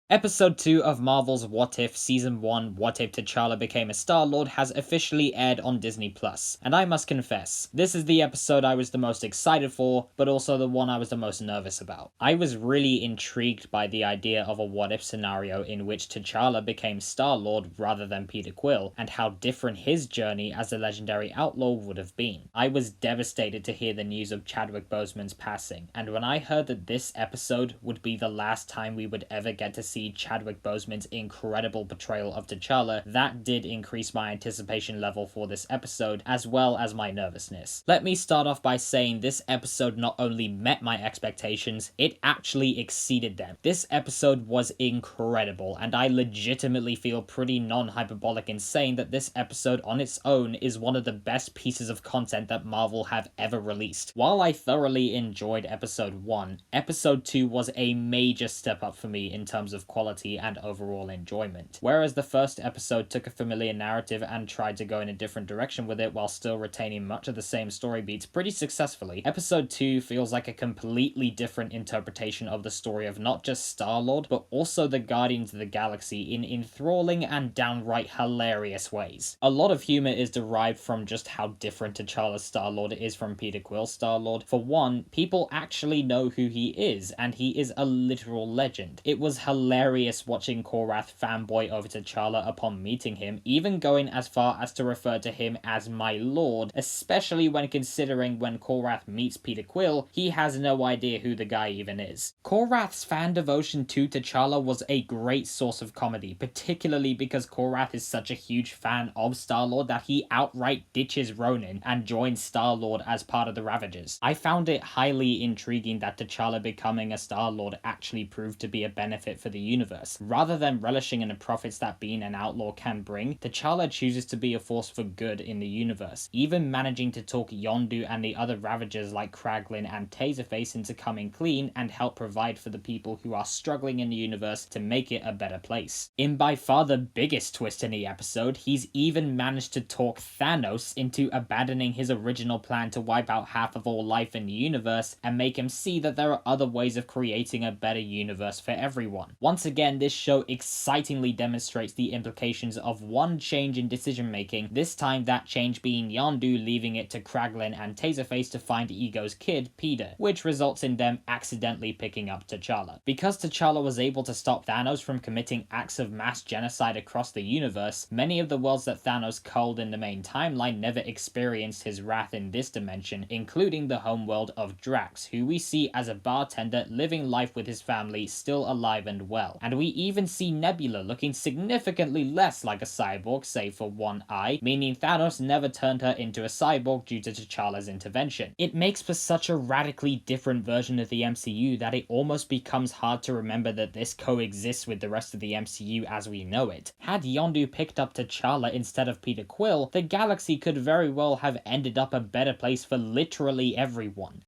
Episode 2 of Marvel's What If Season 1 What If T'Challa Became a Star-Lord has officially aired on Disney+, and I must confess, this is the episode I was the most excited for, but also the one I was the most nervous about. I was really intrigued by the idea of a what-if scenario in which T'Challa became Star-Lord rather than Peter Quill, and how different his journey as a legendary outlaw would have been. I was devastated to hear the news of Chadwick Boseman's passing, and when I heard that this episode would be the last time we would ever get to see Chadwick Boseman's incredible portrayal of T'Challa, that did increase my anticipation level for this episode, as well as my nervousness. Let me start off by saying this episode not only met my expectations, it actually exceeded them. This episode was incredible, and I legitimately feel pretty non-hyperbolic in saying that this episode on its own is one of the best pieces of content that Marvel have ever released. While I thoroughly enjoyed episode 1, episode 2 was a major step up for me in terms of quality and overall enjoyment. Whereas the first episode took a familiar narrative and tried to go in a different direction with it while still retaining much of the same story beats pretty successfully, episode 2 feels like a completely different interpretation of the story of not just Star-Lord, but also the Guardians of the Galaxy in enthralling and downright hilarious ways. A lot of humor is derived from just how different T'Challa's Star-Lord is from Peter Quill's Star-Lord. For one, people actually know who he is, and he is a literal legend. It was hilarious watching Korath fanboy over T'Challa upon meeting him, even going as far as to refer to him as my lord, especially when considering when Korath meets Peter Quill, he has no idea who the guy even is. Korath's fan devotion to T'Challa was a great source of comedy, particularly because Korath is such a huge fan of Star-Lord that he outright ditches Ronin and joins Star-Lord as part of the Ravagers. I found it highly intriguing that T'Challa becoming a Star-Lord actually proved to be a benefit for the universe. Rather than relishing in the profits that being an outlaw can bring, T'Challa chooses to be a force for good in the universe, even managing to talk Yondu and the other Ravagers like Kraglin and Taserface into coming clean and help provide for the people who are struggling in the universe to make it a better place. In by far the biggest twist in the episode, he's even managed to talk Thanos into abandoning his original plan to wipe out half of all life in the universe and make him see that there are other ways of creating a better universe for everyone. Once again, this show excitingly demonstrates the implications of one change in decision making, this time that change being Yondu leaving it to Kraglin and Taserface to find Ego's kid, Peter, which results in them accidentally picking up T'Challa. Because T'Challa was able to stop Thanos from committing acts of mass genocide across the universe, many of the worlds that Thanos culled in the main timeline never experienced his wrath in this dimension, including the homeworld of Drax, who we see as a bartender living life with his family, still alive and well. And we even see Nebula looking significantly less like a cyborg save for one eye, meaning Thanos never turned her into a cyborg due to T'Challa's intervention. It makes for such a radically different version of the MCU that it almost becomes hard to remember that this coexists with the rest of the MCU as we know it. Had Yondu picked up T'Challa instead of Peter Quill, the galaxy could very well have ended up a better place for literally everyone.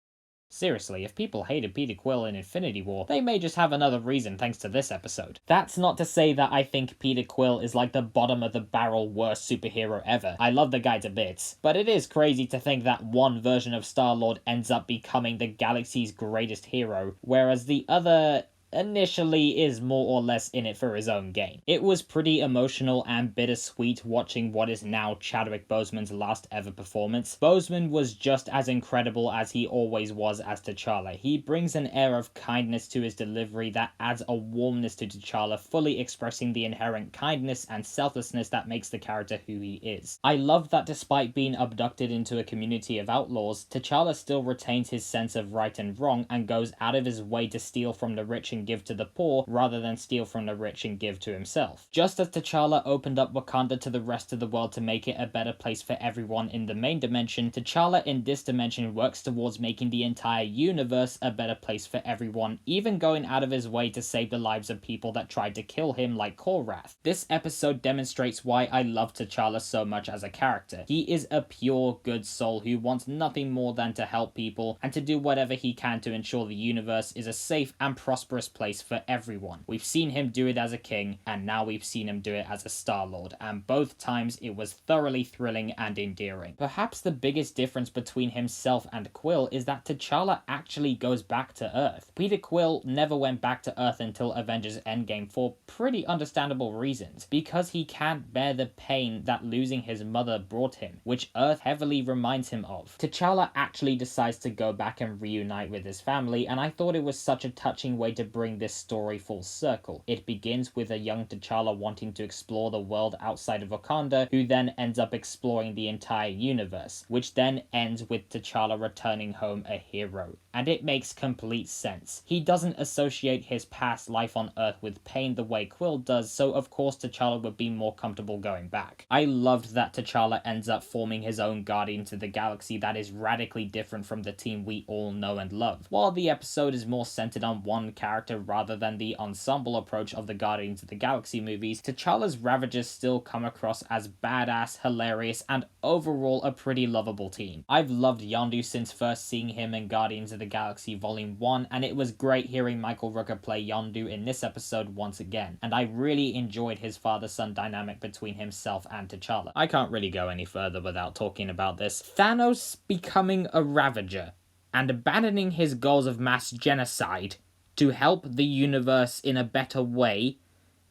Seriously, if people hated Peter Quill in Infinity War, they may just have another reason thanks to this episode. That's not to say that I think Peter Quill is like the bottom of the barrel worst superhero ever. I love the guy to bits. But it is crazy to think that one version of Star-Lord ends up becoming the galaxy's greatest hero, whereas the other initially is more or less in it for his own gain. It was pretty emotional and bittersweet watching what is now Chadwick Boseman's last ever performance. Boseman was just as incredible as he always was as T'Challa. He brings an air of kindness to his delivery that adds a warmness to T'Challa, fully expressing the inherent kindness and selflessness that makes the character who he is. I love that despite being abducted into a community of outlaws, T'Challa still retains his sense of right and wrong and goes out of his way to steal from the rich and give to the poor rather than steal from the rich and give to himself. Just as T'Challa opened up Wakanda to the rest of the world to make it a better place for everyone in the main dimension, T'Challa in this dimension works towards making the entire universe a better place for everyone, even going out of his way to save the lives of people that tried to kill him like Korath. This episode demonstrates why I love T'Challa so much as a character. He is a pure good soul who wants nothing more than to help people and to do whatever he can to ensure the universe is a safe and prosperous first place for everyone. We've seen him do it as a king, and now we've seen him do it as a Star-Lord, and both times it was thoroughly thrilling and endearing. Perhaps the biggest difference between himself and Quill is that T'Challa actually goes back to Earth. Peter Quill never went back to Earth until Avengers Endgame for pretty understandable reasons, because he can't bear the pain that losing his mother brought him, which Earth heavily reminds him of. T'Challa actually decides to go back and reunite with his family, and I thought it was such a touching way to bring this story full circle. It begins with a young T'Challa wanting to explore the world outside of Wakanda, who then ends up exploring the entire universe, which then ends with T'Challa returning home a hero. And it makes complete sense. He doesn't associate his past life on Earth with pain the way Quill does, so of course T'Challa would be more comfortable going back. I loved that T'Challa ends up forming his own Guardians of the Galaxy that is radically different from the team we all know and love. While the episode is more centered on one character rather than the ensemble approach of the Guardians of the Galaxy movies, T'Challa's Ravagers still come across as badass, hilarious, and overall a pretty lovable team. I've loved Yondu since first seeing him in Guardians of the Galaxy Volume 1, and it was great hearing Michael Rooker play Yondu in this episode once again, and I really enjoyed his father-son dynamic between himself and T'Challa. I can't really go any further without talking about this. Thanos becoming a Ravager and abandoning his goals of mass genocide to help the universe in a better way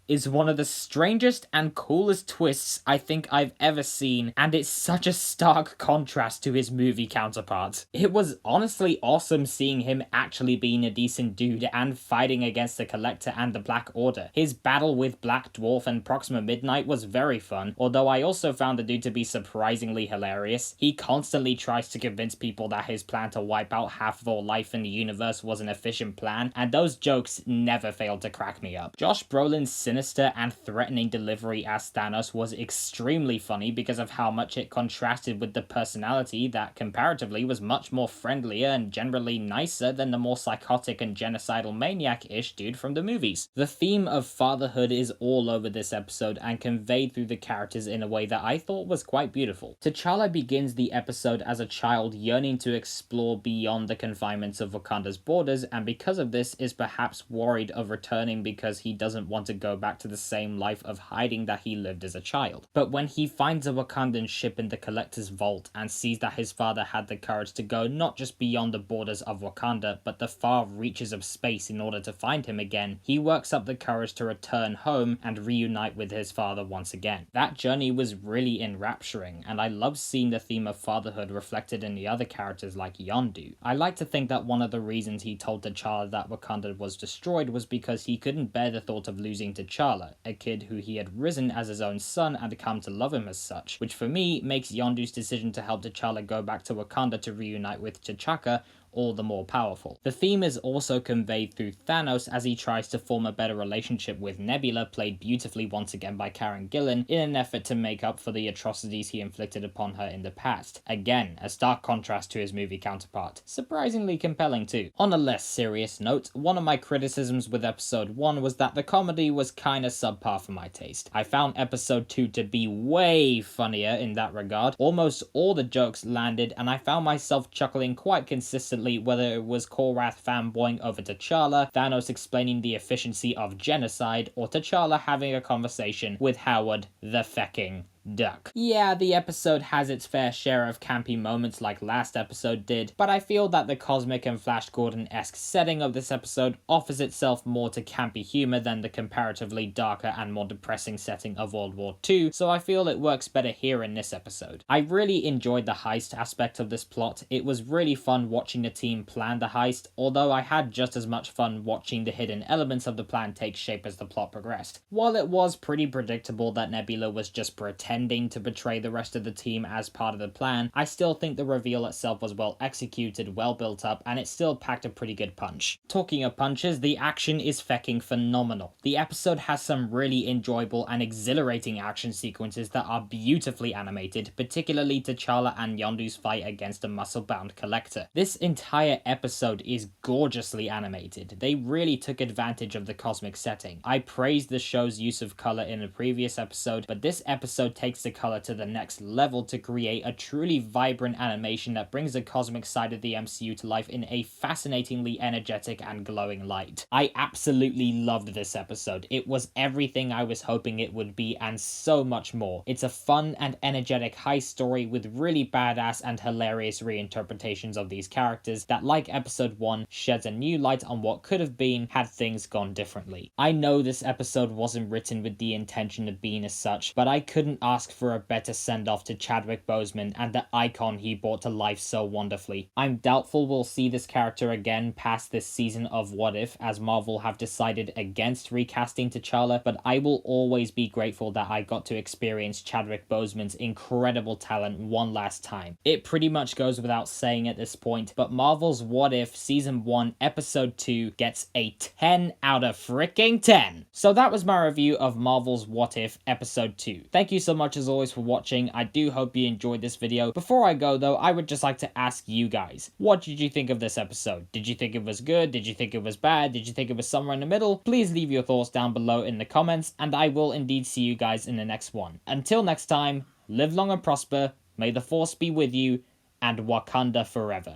is one of the strangest and coolest twists I think I've ever seen, and it's such a stark contrast to his movie counterparts. It was honestly awesome seeing him actually being a decent dude and fighting against the Collector and the Black Order. His battle with Black Dwarf and Proxima Midnight was very fun, although I also found the dude to be surprisingly hilarious. He constantly tries to convince people that his plan to wipe out half of all life in the universe was an efficient plan, and those jokes never failed to crack me up. Josh Brolin's sinister and threatening delivery as Thanos was extremely funny because of how much it contrasted with the personality that comparatively was much more friendlier and generally nicer than the more psychotic and genocidal maniac-ish dude from the movies. The theme of fatherhood is all over this episode and conveyed through the characters in a way that I thought was quite beautiful. T'Challa begins the episode as a child yearning to explore beyond the confinements of Wakanda's borders, and because of this is perhaps worried of returning because he doesn't want to go back to the same life of hiding that he lived as a child. But when he finds a Wakandan ship in the Collector's vault and sees that his father had the courage to go not just beyond the borders of Wakanda, but the far reaches of space in order to find him again, he works up the courage to return home and reunite with his father once again. That journey was really enrapturing, and I love seeing the theme of fatherhood reflected in the other characters like Yondu. I like to think that one of the reasons he told T'Challa that Wakanda was destroyed was because he couldn't bear the thought of losing T'Challa, a kid who he had risen as his own son and come to love him as such, which for me makes Yondu's decision to help T'Challa go back to Wakanda to reunite with T'Chaka all the more powerful. The theme is also conveyed through Thanos as he tries to form a better relationship with Nebula, played beautifully once again by Karen Gillan, in an effort to make up for the atrocities he inflicted upon her in the past. Again, a stark contrast to his movie counterpart. Surprisingly compelling too. On a less serious note, one of my criticisms with episode 1 was that the comedy was kinda subpar for my taste. I found episode 2 to be way funnier in that regard. Almost all the jokes landed, and I found myself chuckling quite consistently, whether it was Korath fanboying over T'Challa, Thanos explaining the efficiency of genocide, or T'Challa having a conversation with Howard the fecking Duck. Yeah, the episode has its fair share of campy moments like last episode did, but I feel that the cosmic and Flash Gordon-esque setting of this episode offers itself more to campy humor than the comparatively darker and more depressing setting of World War II, so I feel it works better here in this episode. I really enjoyed the heist aspect of this plot. It was really fun watching the team plan the heist, although I had just as much fun watching the hidden elements of the plan take shape as the plot progressed. While it was pretty predictable that Nebula was just pretending to betray the rest of the team as part of the plan, I still think the reveal itself was well executed, well built up, and it still packed a pretty good punch. Talking of punches, the action is fecking phenomenal. The episode has some really enjoyable and exhilarating action sequences that are beautifully animated, particularly T'Challa and Yondu's fight against a muscle-bound Collector. This entire episode is gorgeously animated. They really took advantage of the cosmic setting. I praised the show's use of color in a previous episode, but this episode takes takes the color to the next level to create a truly vibrant animation that brings the cosmic side of the MCU to life in a fascinatingly energetic and glowing light. I absolutely loved this episode. It was everything I was hoping it would be and so much more. It's a fun and energetic heist story with really badass and hilarious reinterpretations of these characters that, like episode 1, sheds a new light on what could have been had things gone differently. I know this episode wasn't written with the intention of being as such, but I couldn't ask for a better send-off to Chadwick Boseman and the icon he brought to life so wonderfully. I'm doubtful we'll see this character again past this season of What If, as Marvel have decided against recasting T'Challa, but I will always be grateful that I got to experience Chadwick Boseman's incredible talent one last time. It pretty much goes without saying at this point, but Marvel's What If Season 1 Episode 2 gets a 10 out of freaking 10. So that was my review of Marvel's What If Episode 2. Thank you so much as always for watching. I do hope you enjoyed this video. Before I go though, I would just like to ask you guys, what did you think of this episode? Did you think it was good? Did you think it was bad? Did you think it was somewhere in the middle? Please leave your thoughts down below in the comments, and I will indeed see you guys in the next one. Until next time, live long and prosper, may the force be with you, and Wakanda forever.